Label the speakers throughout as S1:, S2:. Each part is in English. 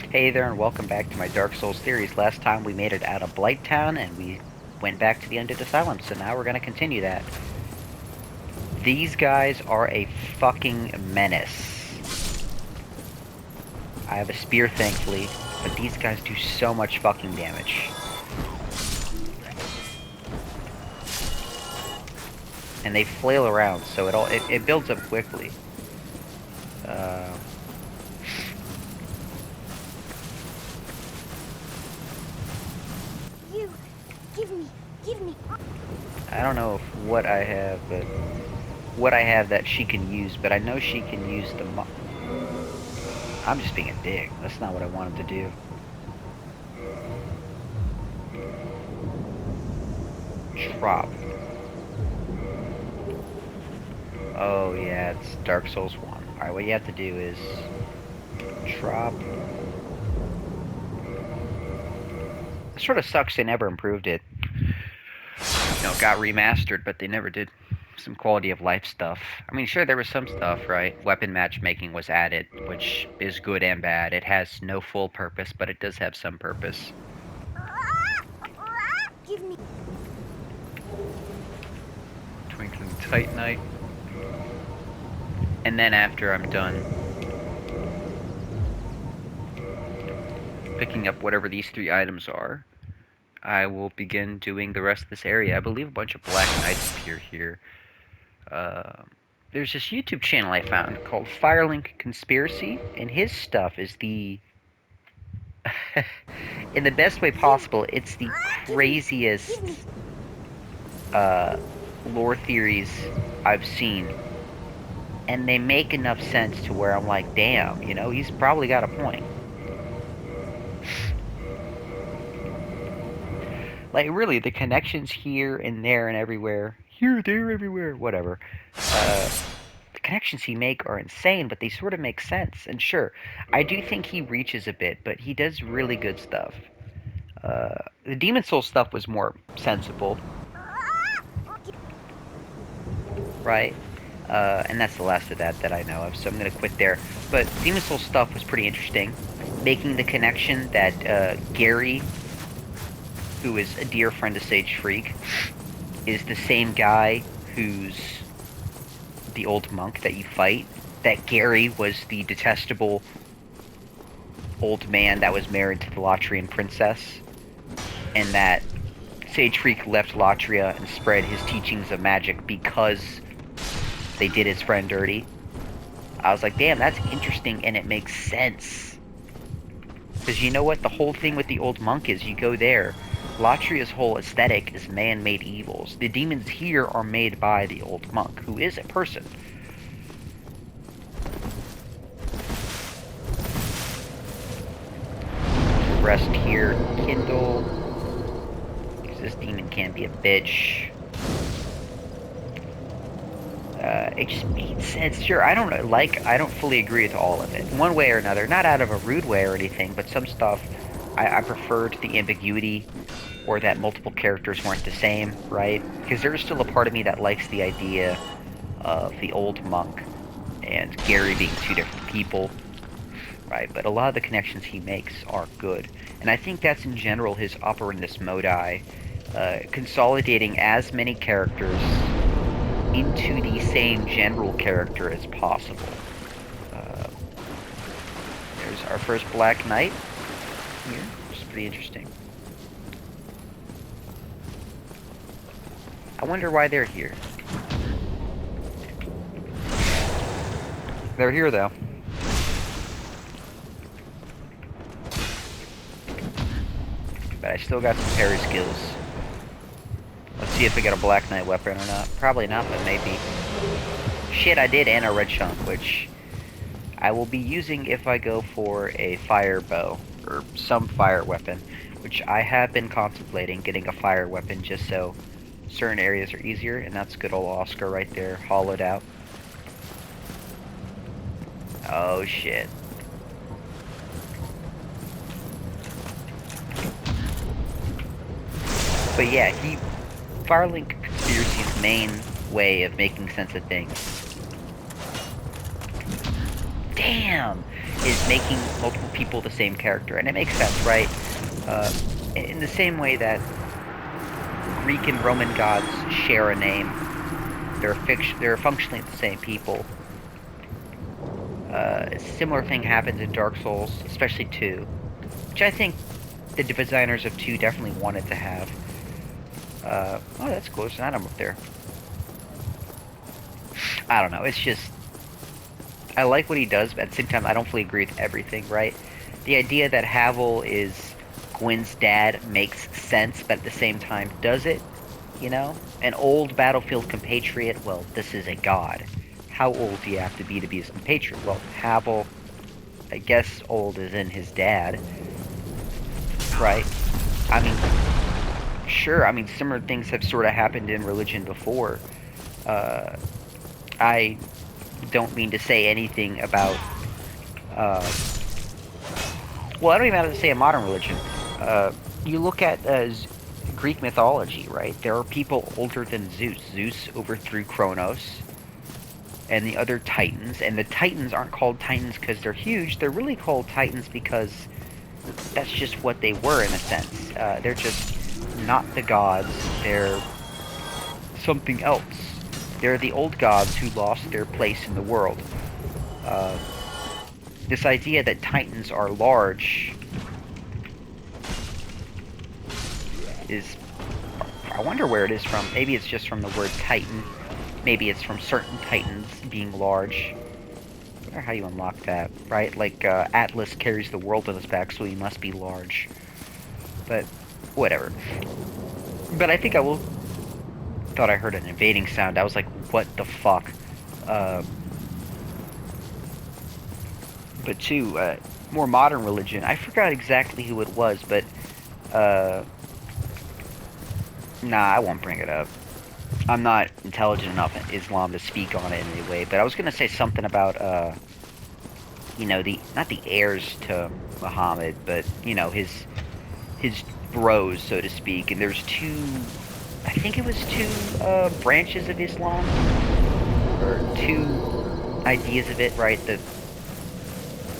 S1: Hey there, and welcome back to my Dark Souls series. Last time we made it out of Blighttown, and we went back to the Undead Asylum, so now we're gonna continue that. These guys are a fucking menace. I have a spear, thankfully, but these guys do so much fucking damage. And they flail around, so it builds up quickly.
S2: You, give me.
S1: I don't know what I have, but what I have that she can use, but I know she can use the I'm just being a dick. That's not what I wanted to do. Trop. Oh yeah, it's Dark Souls 1. Alright, what you have to do is Trop. It sort of sucks they never improved it. You know, it got remastered, but they never did some quality of life stuff. I mean, sure, there was some stuff, right? Weapon matchmaking was added, which is good and bad. It has no full purpose, but it does have some purpose.
S2: Give me.
S1: Twinkling Titanite. And then after I'm done picking up whatever these 3 items are, I will begin doing the rest of this area. I believe a bunch of Black Knights appear here. There's this YouTube channel I found called Firelink Conspiracy, and his stuff is the... in the best way possible, it's the craziest lore theories I've seen. And they make enough sense to where I'm like, damn, you know, he's probably got a point. Like, really, the connections here and there and everywhere, here, there, everywhere, whatever, the connections he make are insane, but they sort of make sense. And sure, I do think he reaches a bit, but he does really good stuff. The Demon Soul stuff was more sensible, right? And that's the last of that I know of, so I'm going to quit there. But Demon Soul stuff was pretty interesting. Making the connection that Gary, who is a dear friend of Sage Freak, is the same guy who's the old monk that you fight. That Gary was the detestable old man that was married to the Lotrian princess. And that Sage Freak left Latria and spread his teachings of magic because they did his friend dirty. I was like, damn, that's interesting, and it makes sense. Because you know what? The whole thing with the old monk is, you go there, Latria's whole aesthetic is man-made evils. The demons here are made by the old monk, who is a person. Rest here, kindle. Because this demon can be a bitch. It just made sense. Sure, I don't fully agree with all of it. One way or another. Not out of a rude way or anything, but some stuff I preferred the ambiguity, or that multiple characters weren't the same, right? Because there's still a part of me that likes the idea of the old monk and Gary being 2 different people, right? But a lot of the connections he makes are good. And I think that's in general his operandus modi, consolidating as many characters into the same general character as possible. There's our first Black Knight here, which is pretty interesting. I wonder why they're here. They're here, though. But I still got some parry skills. Let's see if I get a Black Knight weapon or not. Probably not, but maybe. Shit, I did, and a red chunk, which I will be using if I go for a fire bow, or some fire weapon, which I have been contemplating getting a fire weapon just so certain areas are easier, and that's good old Oscar right there, hollowed out. Oh shit. But yeah, Firelink Conspiracy's main way of making sense of things, damn, is making multiple people the same character, and it makes sense, right? In the same way that Greek and Roman gods share a name, they're functionally the same people. A similar thing happens in Dark Souls, especially 2, which I think the designers of 2 definitely wanted to have. Oh, that's close. There's an item up there. I don't know. It's just... I like what he does, but at the same time, I don't fully agree with everything, right? The idea that Havel is Gwyn's dad makes sense, but at the same time, does it? You know? An old battlefield compatriot, well, this is a god. How old do you have to be his compatriot? Well, Havel, I guess old is in his dad. Right? I mean, sure, I mean, similar things have sort of happened in religion before. I don't mean to say anything about, well, I don't even have to say a modern religion. You look at Greek mythology, right? There are people older than Zeus. Zeus overthrew Kronos and the other Titans, and the Titans aren't called Titans because they're huge. They're really called Titans because that's just what they were, in a sense. They're just not the gods. They're something else. They're the old gods who lost their place in the world. This idea that Titans are large is... I wonder where it is from. Maybe it's just from the word Titan. Maybe it's from certain Titans being large. I wonder how you unlock that, right? Like, Atlas carries the world on his back, so he must be large. But, whatever. But I think I will... thought I heard an invading sound. I was like, what the fuck? But too, more modern religion. I forgot exactly who it was, but, nah, I won't bring it up. I'm not intelligent enough in Islam to speak on it in any way, but I was gonna say something about, you know, not the heirs to Muhammad, but, you know, his bros, so to speak, and there's I think it was 2 branches of Islam, or 2 ideas of it, right?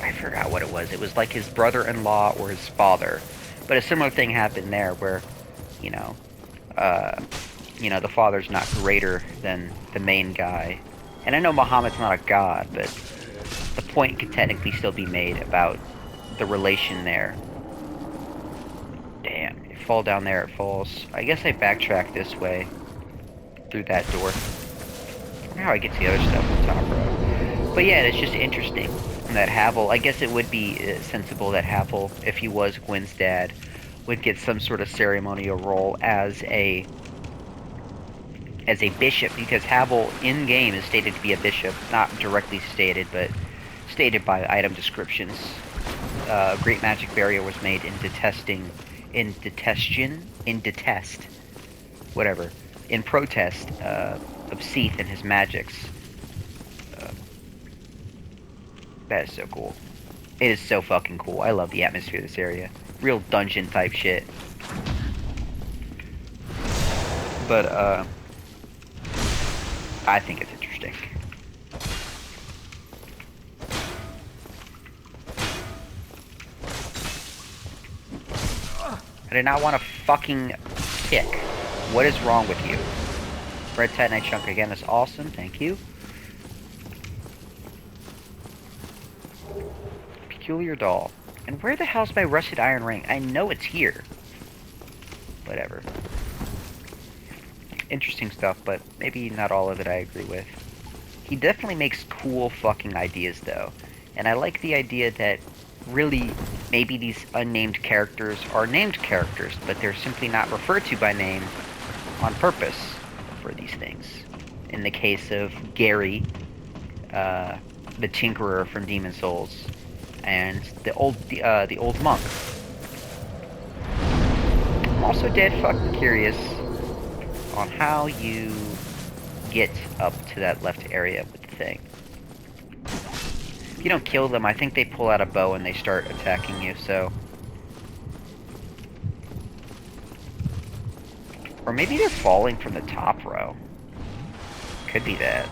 S1: I forgot what it was. It was like his brother-in-law or his father, but a similar thing happened there, where, you know, the father's not greater than the main guy. And I know Muhammad's not a god, but the point could technically still be made about the relation there. Damn. Fall down there, it falls. I guess I backtrack this way through that door. I wonder how I get to the other stuff on top row. But yeah, it's just interesting that Havel, I guess it would be sensible that Havel, if he was Gwyn's dad, would get some sort of ceremonial role as a bishop, because Havel in game is stated to be a bishop, not directly stated, but stated by item descriptions. Great magic barrier was made in protest of Seath and his magics. That is so cool. It is so fucking cool. I love the atmosphere of this area. Real dungeon type shit. But, I think it's interesting. I did not want to fucking kick. What is wrong with you? Red Titanite chunk again is awesome, thank you. Peculiar doll. And where the hell's my rusted iron ring? I know it's here. Whatever. Interesting stuff, but maybe not all of it I agree with. He definitely makes cool fucking ideas, though. And I like the idea that really, maybe these unnamed characters are named characters, but they're simply not referred to by name on purpose for these things. In the case of Gary, the Tinkerer from Demon Souls, and the old monk. I'm also dead fucking curious on how you get up to that left area with the thing. If you don't kill them, I think they pull out a bow and they start attacking you, so... Or maybe they're falling from the top row. Could be that.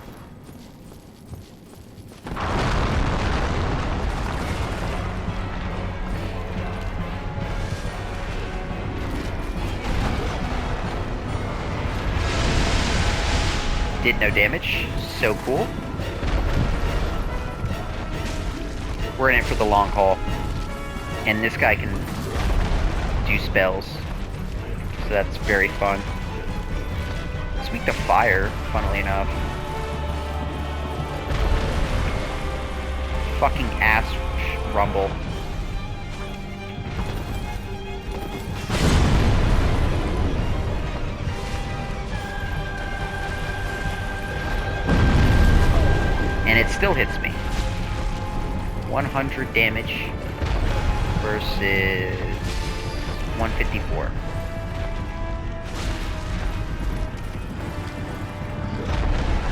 S1: did no damage. So cool. We're in it for the long haul. And this guy can do spells. So that's very fun. It's weak to fire, funnily enough. Fucking ass rumble. And it still hits me. 100 damage versus 154.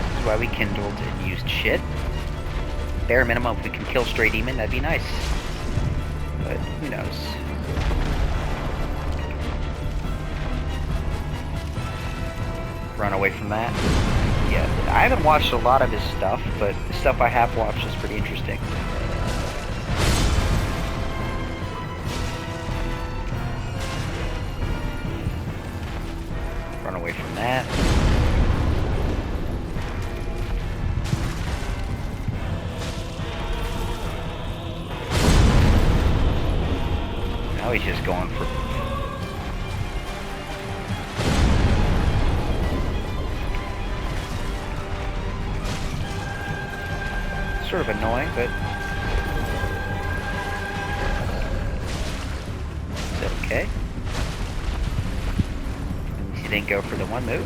S1: This is why we kindled and used shit. Bare minimum, if we can kill Stray Demon, that'd be nice. But who knows? Run away from that. Yeah, I haven't watched a lot of his stuff, but the stuff I have watched is pretty interesting. Run away from that. Now he's just going for... Sort of annoying, but... It's okay. He didn't go for the one move.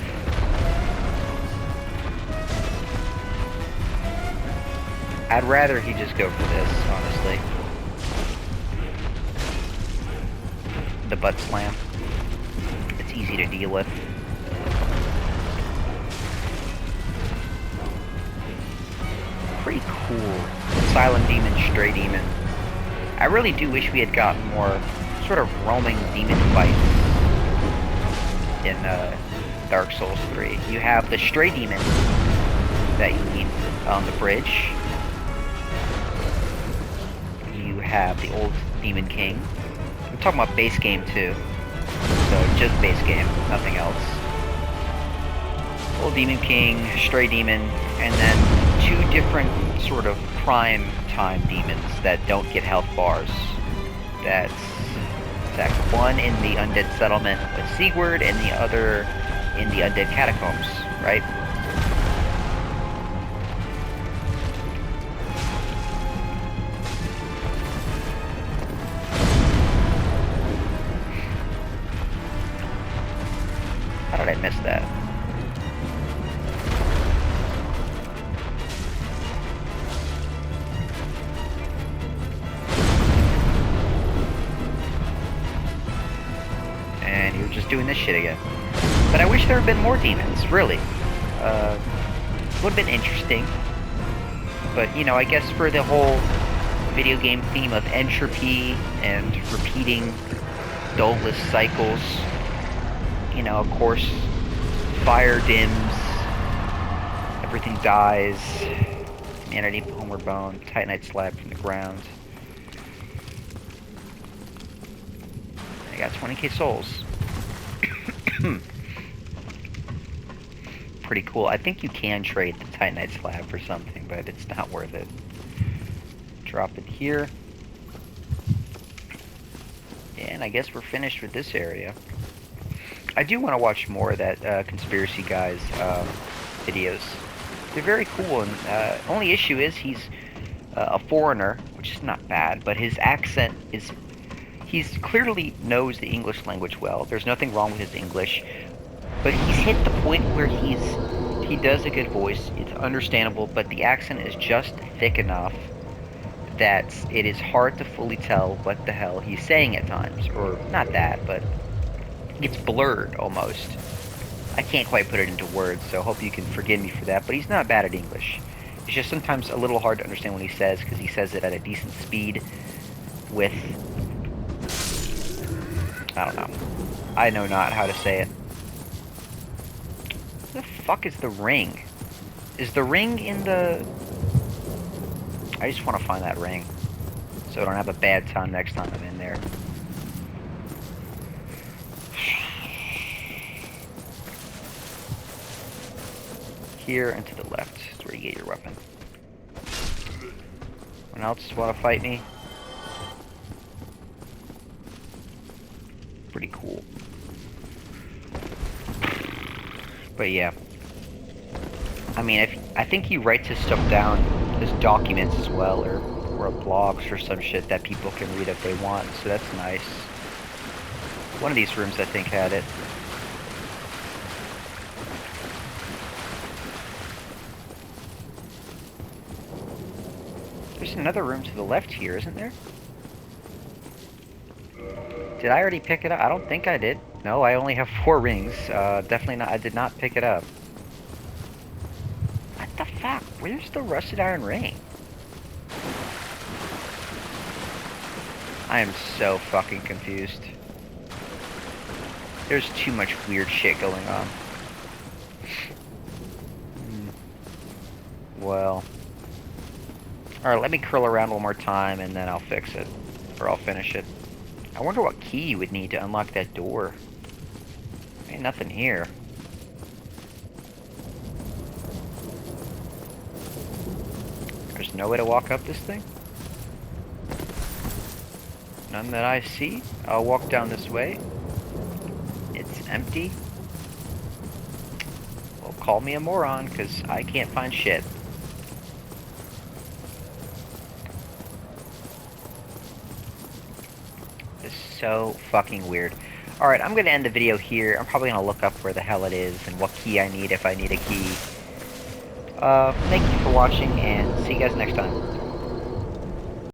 S1: I'd rather he just go for this, honestly. The butt slam. It's easy to deal with. Pretty cool. Asylum Demon, Stray Demon. I really do wish we had gotten more sort of roaming demon fights in Dark Souls 3. You have the Stray Demon that you need on the bridge. You have the old Demon King. I'm talking about base game too. So just base game, nothing else. Old Demon King, Stray Demon, and then two different sort of prime time demons that don't get health bars. That's one in the Undead Settlement with Sigurd, and the other in the Undead Catacombs, right? How did I miss that? And you're just doing this shit again. But I wish there had been more demons, really. Would have been interesting. But, you know, I guess for the whole video game theme of entropy and repeating dulless cycles, you know, of course, fire dims, everything dies, humanity, homeward bone, titanite slab from the ground. I got 20k souls. Pretty cool. I think you can trade the titanite slab for something, but it's not worth it. Drop it here. And I guess we're finished with this area. I do want to watch more of that conspiracy guy's videos. They're very cool, and only issue is he's a foreigner, which is not bad, but his accent is... He's clearly knows the English language well. There's nothing wrong with his English, but he's hit the point where he does a good voice. It's understandable, but the accent is just thick enough that it is hard to fully tell what the hell he's saying at times. Or not that, but it's blurred almost. I can't quite put it into words, so I hope you can forgive me for that, but he's not bad at English. It's just sometimes a little hard to understand what he says, because he says it at a decent speed with... I don't know. I know not how to say it. Where the fuck is the ring? Is the ring in the... I just want to find that ring, so I don't have a bad time next time I'm in there. here and to the left is where you get your weapon. Anyone else want to fight me? Pretty cool. But yeah. I mean, I think he writes his stuff down as documents as well, or blogs or some shit that people can read if they want, so that's nice. One of these rooms, I think, had it. There's another room to the left here, isn't there? Did I already pick it up? I don't think I did. No, I only have 4 rings. Definitely not. I did not pick it up. What the fuck? Where's the rusted iron ring? I am so fucking confused. There's too much weird shit going on. Well. Alright, let me curl around one more time and then I'll fix it. Or I'll finish it. I wonder what key you would need to unlock that door. Ain't nothing here. There's no way to walk up this thing? None that I see. I'll walk down this way. It's empty. Well, call me a moron, because I can't find shit. This is so fucking weird. Alright, I'm going to end the video here. I'm probably going to look up where the hell it is and what key I need if I need a key. Thank you for watching, and see you guys next time.